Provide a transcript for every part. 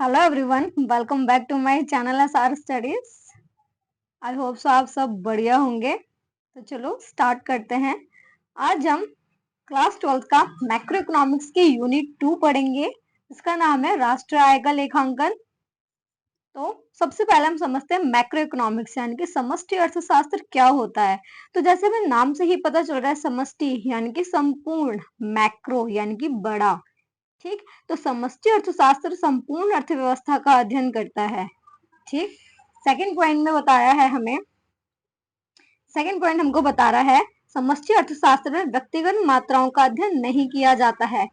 Hello everyone, welcome back to my channel SR studies. I hope so आप सब बढ़िया होंगे। तो चलो स्टार्ट करते हैं। आज हम क्लास 12th का मैक्रो इकोनॉमिक्स की यूनिट 2 पढ़ेंगे। इसका नाम है राष्ट्र आय का लेखांकन। तो सबसे पहले हम समझते हैं मैक्रो इकोनॉमिक्स यानी कि समष्टि अर्थशास्त्र क्या होता है। तो जैसे हमें नाम से ही पता चल रहा है, समष्टि यानी कि संपूर्ण, मैक्रो यानी कि बड़ा। ठीक, तो समष्टि अर्थशास्त्र संपूर्ण अर्थव्यवस्था का अध्ययन करता है। ठीक, सेकंड पॉइंट में बताया है हमें, सेकंड पॉइंट हमको बता रहा है समष्टि अर्थशास्त्र में व्यक्तिगत मात्राओं का अध्ययन नहीं किया जाता है।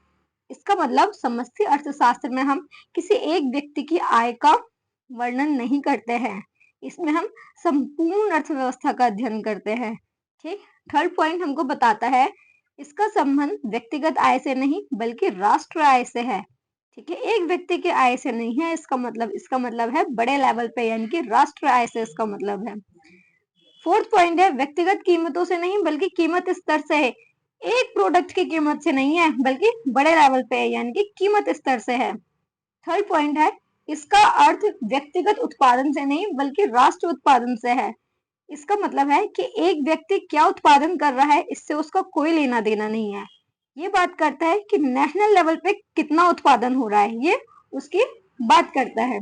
इसका मतलब समष्टि अर्थशास्त्र में हम किसी एक व्यक्ति की आय का वर्णन नहीं करते हैं, इसमें हम संपूर्ण अर्थव्यवस्था का अध्ययन करते हैं। ठीक, थर्ड पॉइंट हमको बताता है इसका संबंध व्यक्तिगत आय से नहीं बल्कि राष्ट्र आय से है। ठीक है, एक व्यक्ति की आय से नहीं है इसका मतलब है बड़े लेवल पे यानी कि राष्ट्र आय से इसका मतलब है। फोर्थ पॉइंट है व्यक्तिगत कीमतों से नहीं बल्कि कीमत स्तर से है। एक प्रोडक्ट की कीमत से नहीं है बल्कि बड़े लेवल पे है यानी कि कीमत स्तर से है। थर्ड पॉइंट है इसका अर्थ व्यक्तिगत उत्पादन से नहीं बल्कि राष्ट्र उत्पादन से है। इसका मतलब है कि एक व्यक्ति क्या उत्पादन कर रहा है इससे उसका कोई लेना देना नहीं है। ये बात करता है कि नेशनल लेवल पे कितना उत्पादन हो रहा है, ये उसकी बात करता है।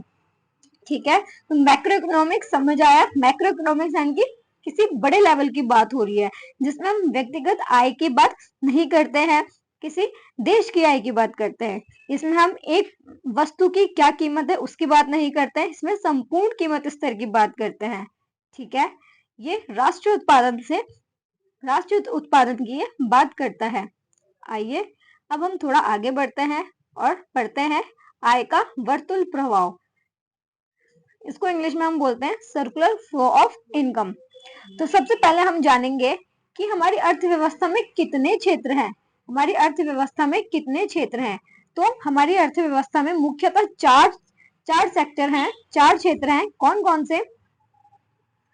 ठीक है, तो मैक्रो इकोनॉमिक्स समझ आया। मैक्रो इकोनॉमिक्स यानी कि किसी बड़े लेवल की बात हो रही है जिसमें हम व्यक्तिगत आय की बात नहीं करते हैं, किसी देश की आय की बात करते हैं। इसमें हम एक वस्तु की क्या कीमत है उसकी बात नहीं करते हैं, इसमें संपूर्ण कीमत स्तर की बात करते हैं। ठीक है, ये राष्ट्रीय उत्पादन की ये बात करता है। आइए अब हम थोड़ा आगे बढ़ते हैं और पढ़ते हैं आय का वर्तुल प्रभाव। इसको इंग्लिश में हम बोलते हैं सर्कुलर फ्लो ऑफ इनकम। तो सबसे पहले हम जानेंगे कि हमारी अर्थव्यवस्था में कितने क्षेत्र हैं। हमारी अर्थव्यवस्था में कितने क्षेत्र हैं? तो हमारी अर्थव्यवस्था में मुख्यतः चार चार सेक्टर हैं, चार क्षेत्र हैं। कौन कौन से?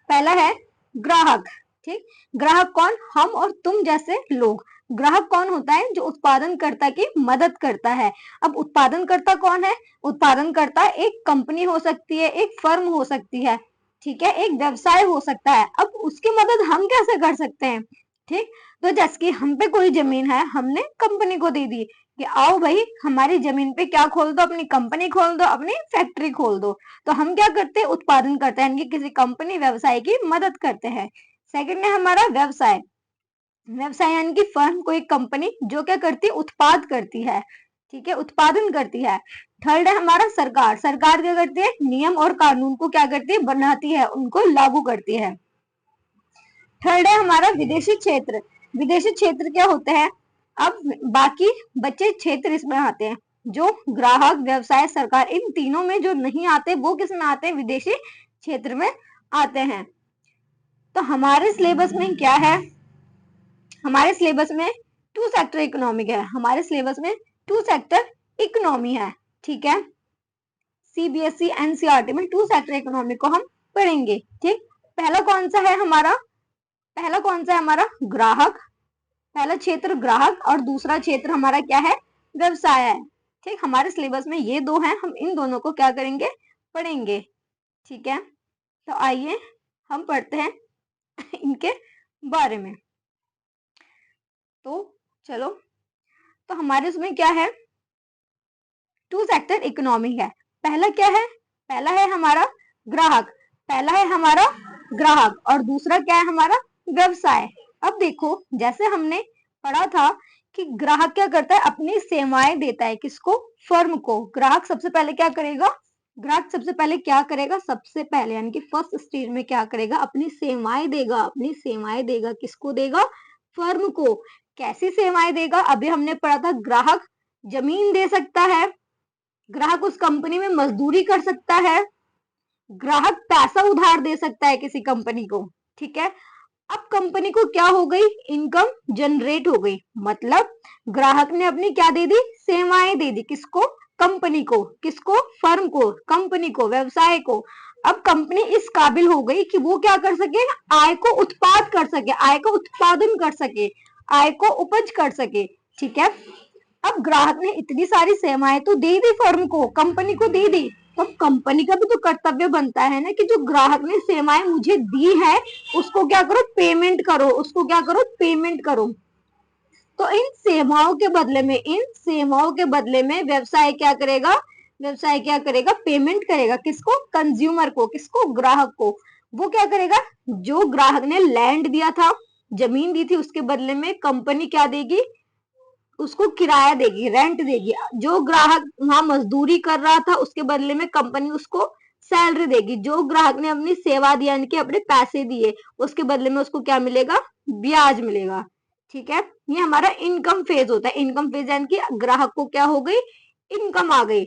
पहला है ग्राहक। ठीक, ग्राहक कौन? हम और तुम जैसे लोग। ग्राहक कौन होता है? जो उत्पादनकर्ता की मदद करता है। अब उत्पादनकर्ता कौन है? उत्पादनकर्ता एक कंपनी हो सकती है, एक फर्म हो सकती है, ठीक है, एक व्यवसाय हो सकता है। अब उसकी मदद हम कैसे कर सकते हैं? ठीक, तो जैसे कि हम पे कोई जमीन है, हमने कंपनी को दे दी कि आओ भाई हमारी जमीन पे क्या खोल दो, अपनी कंपनी खोल दो, अपनी फैक्ट्री खोल दो। तो हम क्या करते हैं? उत्पादन करते हैं यानी कि किसी कंपनी व्यवसाय की मदद करते हैं। सेकंड है हमारा व्यवसाय। व्यवसाय यानी कि फर्म, कोई कंपनी जो क्या करती है? उत्पाद करती है, ठीक है, उत्पादन करती है। थर्ड है हमारा सरकार। सरकार क्या करती है? नियम और कानून को क्या करती है? बनाती है, उनको लागू करती है। थर्ड है हमारा विदेशी क्षेत्र। विदेशी क्षेत्र क्या होते हैं? अब बाकी बचे क्षेत्र इसमें आते हैं जो ग्राहक, व्यवसाय, सरकार, इन तीनों में जो नहीं आते वो किस में आते हैं? विदेशी क्षेत्र में आते हैं। तो हमारे सिलेबस में क्या है? हमारे सिलेबस में टू सेक्टर इकोनॉमिक है। हमारे सिलेबस में टू सेक्टर इकोनॉमी है। ठीक है, सीबीएसई एनसीईआरटी में टू सेक्टर इकोनॉमिक को हम पढ़ेंगे। ठीक, पहला कौन सा है हमारा? पहला कौन सा है हमारा? ग्राहक। पहला क्षेत्र ग्राहक और दूसरा क्षेत्र हमारा क्या है? व्यवसाय है। ठीक, हमारे सिलेबस में ये दो हैं, हम इन दोनों को क्या करेंगे? पढ़ेंगे। ठीक है, तो आइए हम पढ़ते हैं इनके बारे में। तो चलो, तो हमारे उसमें क्या है? टू सेक्टर इकोनॉमी है। पहला क्या है? पहला है हमारा ग्राहक। पहला है हमारा ग्राहक और दूसरा क्या है हमारा? व्यवसाय। अब देखो, जैसे हमने पढ़ा था कि ग्राहक क्या करता है? अपनी सेवाएं देता है। किसको? फर्म को। ग्राहक सबसे पहले क्या करेगा? ग्राहक सबसे पहले क्या करेगा? सबसे पहले यानी कि फर्स्ट स्टेज में क्या करेगा? अपनी सेवाएं देगा। अपनी सेवाएं देगा, किसको देगा? फर्म को। कैसी सेवाएं देगा? अभी हमने पढ़ा था ग्राहक जमीन दे सकता है, ग्राहक उस कंपनी में मजदूरी कर सकता है, ग्राहक पैसा उधार दे सकता है किसी कंपनी को। ठीक है, अब कंपनी को क्या हो गई? इनकम जनरेट हो गई। मतलब ग्राहक ने अपनी क्या दे दी? सेवाएं दे दी। किसको? कंपनी को। किसको? फर्म को, कंपनी को, व्यवसाय को। अब कंपनी इस काबिल हो गई कि वो क्या कर सके? आय को उत्पाद कर सके, आय को उत्पादन कर सके, आय को उपज कर सके। ठीक है, अब ग्राहक ने इतनी सारी सेवाएं तो दे दी फर्म को, कंपनी को दे दी, तो कंपनी का भी तो कर्तव्य बनता है ना कि जो ग्राहक ने सेवाएं मुझे दी है उसको क्या करो, पेमेंट करो, उसको क्या करो, पेमेंट करो। तो इन सेवाओं के बदले में, इन सेवाओं के बदले में व्यवसाय क्या करेगा, व्यवसाय क्या करेगा, पेमेंट करेगा। किसको, कंज्यूमर को, किसको, ग्राहक को। वो क्या करेगा, जो ग्राहक ने लैंड दिया था, जमीन दी थी, उसके बदले में कंपनी क्या देगी, उसको किराया देगी, रेंट देगी। जो ग्राहक वहां मजदूरी कर रहा था उसके बदले में कंपनी उसको सैलरी देगी। जो ग्राहक ने अपनी सेवा दी यानी कि अपने पैसे दिए उसके बदले में उसको क्या मिलेगा, ब्याज मिलेगा। ठीक है, ये हमारा इनकम फेज होता है। इनकम फेज यानी कि ग्राहक को क्या हो गई, इनकम आ गई,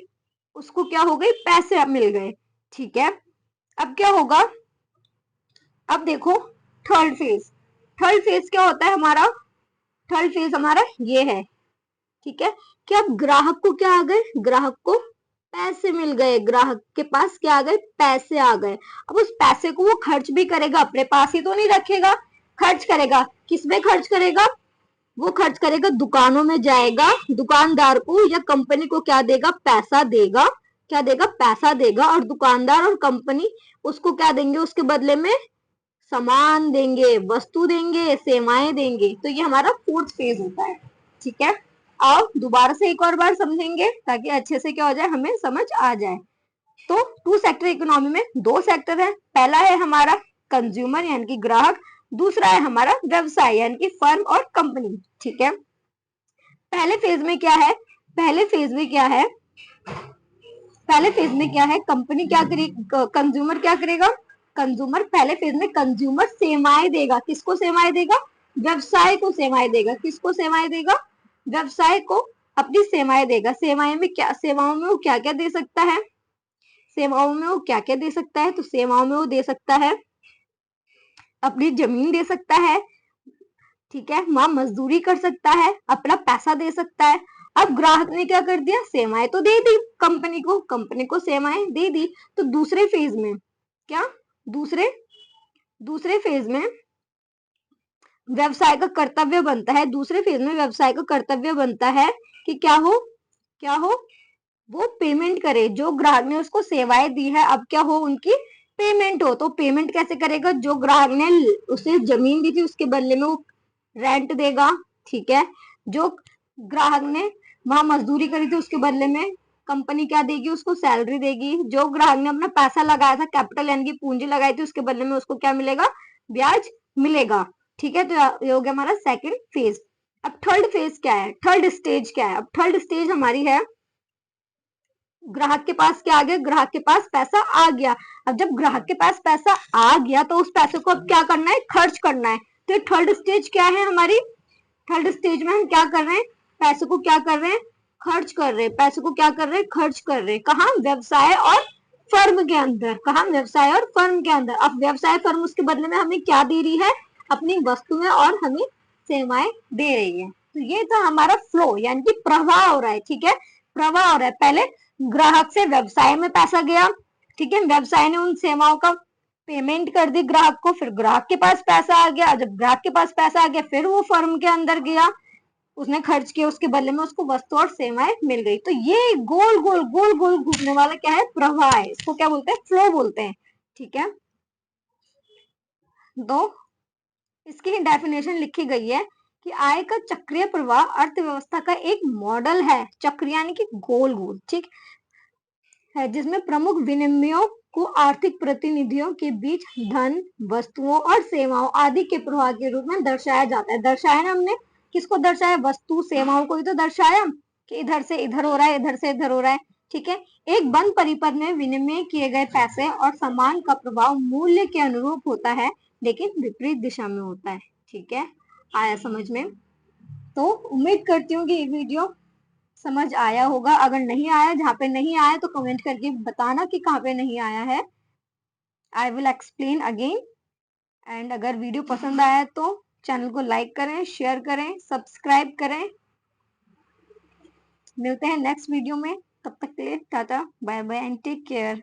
उसको क्या हो गई, पैसे मिल गए। ठीक है, अब क्या होगा, अब देखो थर्ड फेज। थर्ड फेज क्या होता है हमारा, थर्ड फेज हमारा ये है। ठीक है, कि अब ग्राहक को क्या आ गए, ग्राहक को पैसे मिल गए, ग्राहक के पास क्या आ गए, पैसे आ गए। अब उस पैसे को वो खर्च भी करेगा, अपने पास ही तो नहीं रखेगा, खर्च करेगा। किसमें खर्च करेगा, वो खर्च करेगा, दुकानों में जाएगा, दुकानदार को या कंपनी को क्या देगा, पैसा देगा। क्या देगा, पैसा देगा। और दुकानदार और कंपनी उसको क्या देंगे, उसके बदले में सामान देंगे, वस्तु देंगे, सेवाएं देंगे। तो ये हमारा फोर्थ फेज होता है। ठीक है, आओ दोबारा से एक और बार समझेंगे ताकि अच्छे से क्या हो जाए, हमें समझ आ जाए। तो टू सेक्टर इकोनॉमी में दो सेक्टर है। पहला है हमारा कंज्यूमर यानी कि ग्राहक, दूसरा है हमारा व्यवसाय यानी कि फर्म और कंपनी। ठीक है, पहले फेज में क्या है, पहले फेज में क्या है, पहले फेज में क्या है, कंपनी क्या करेगी, कंज्यूमर क्या करेगा, कंज्यूमर पहले फेज में कंज्यूमर सेवाएं देगा। किसको सेवाएं देगा, व्यवसाय को सेवाएं देगा। किसको सेवाएं देगा, व्यवसाय को अपनी सेवाएं देगा। सेवाएं में क्या, सेवाओं में वो क्या क्या दे सकता है, सेवाओं में वो क्या क्या दे सकता है, तो सेवाओं में वो दे सकता है, अपनी जमीन दे सकता है। ठीक है, वहां मजदूरी कर सकता है, अपना पैसा दे सकता है। अब ग्राहक ने क्या कर दिया, सेवाएं तो दे दी कंपनी को, कंपनी को सेवाएं दे दी। तो दूसरे फेज में क्या, दूसरे दूसरे फेज में व्यवसाय का कर्तव्य बनता है, दूसरे फेज में व्यवसाय का कर्तव्य बनता है कि क्या हो, क्या हो, वो पेमेंट करे। जो ग्राहक ने उसको सेवाएं दी है अब क्या हो, उनकी पेमेंट हो। तो पेमेंट कैसे करेगा, जो ग्राहक ने उसे जमीन दी थी उसके बदले में वो रेंट देगा। ठीक है, जो ग्राहक ने वहां मजदूरी करी थी उसके बदले में कंपनी क्या देगी, उसको सैलरी देगी। जो ग्राहक ने अपना पैसा लगाया था, कैपिटल यानी कि पूंजी लगाई थी, उसके बदले में उसको क्या मिलेगा, ब्याज मिलेगा। ठीक है, तो ये हो गया हमारा सेकंड फेज। अब थर्ड फेज क्या है, थर्ड स्टेज क्या है, अब थर्ड स्टेज हमारी है, ग्राहक के पास क्या आ गया, ग्राहक के पास पैसा आ गया। अब जब ग्राहक के पास पैसा आ गया तो उस पैसे को अब क्या करना है, खर्च करना है। तो थर्ड स्टेज क्या है हमारी, थर्ड स्टेज में हम क्या कर रहे हैं, पैसे को क्या कर रहे हैं, खर्च कर रहे हैं। पैसे को क्या कर रहे हैं, खर्च कर रहे हैं। कहाँ, व्यवसाय और फर्म के अंदर। कहाँ, व्यवसाय और फर्म के अंदर। अब व्यवसाय फर्म उसके बदले में हमें क्या दे रही है, अपनी वस्तुएं और हमें सेवाएं दे रही है। तो ये था हमारा फ्लो यानी कि प्रवाह हो रहा है। ठीक है, प्रवाह हो रहा है। पहले ग्राहक से व्यवसाय में पैसा गया, ठीक है, व्यवसाय ने उन सेवाओं का पेमेंट कर दी ग्राहक को, फिर ग्राहक के पास पैसा आ गया। जब ग्राहक के पास पैसा आ गया फिर वो फर्म के अंदर गया, उसने खर्च किया, उसके बदले में उसको वस्तु और सेवाएं मिल गई। तो ये गोल गोल गोल गोल घूमने वाला क्या है, प्रवाह है। इसको क्या बोलते हैं, फ्लो बोलते हैं। ठीक है, दो इसकी ही डेफिनेशन लिखी गई है कि आय का चक्रीय प्रवाह अर्थव्यवस्था का एक मॉडल है। चक्र यानी कि गोल गोल, ठीक है, जिसमें प्रमुख विनिमयों को आर्थिक प्रतिनिधियों के बीच धन, वस्तुओं और सेवाओं आदि के प्रवाह के रूप में दर्शाया जाता है। दर्शाया ना हमने, किसको दर्शाया, वस्तु सेवाओं को ही तो दर्शाया कि इधर से इधर हो रहा है, इधर से इधर हो रहा है। ठीक है, एक बंद परिपथ में विनिमय किए गए पैसे और सामान का प्रभाव मूल्य के अनुरूप होता है लेकिन विपरीत दिशा में होता है। ठीक है, आया समझ में। तो उम्मीद करती हूँ कि ये वीडियो समझ आया होगा। अगर नहीं आया, जहाँ पे नहीं आया तो कमेंट करके बताना कि कहाँ पे नहीं आया है। I will explain again. And अगर वीडियो पसंद आया तो चैनल को लाइक करें, शेयर करें, सब्सक्राइब करें। मिलते हैं नेक्स्ट वीडियो में, तब तक के लिए tata bye bye and take care.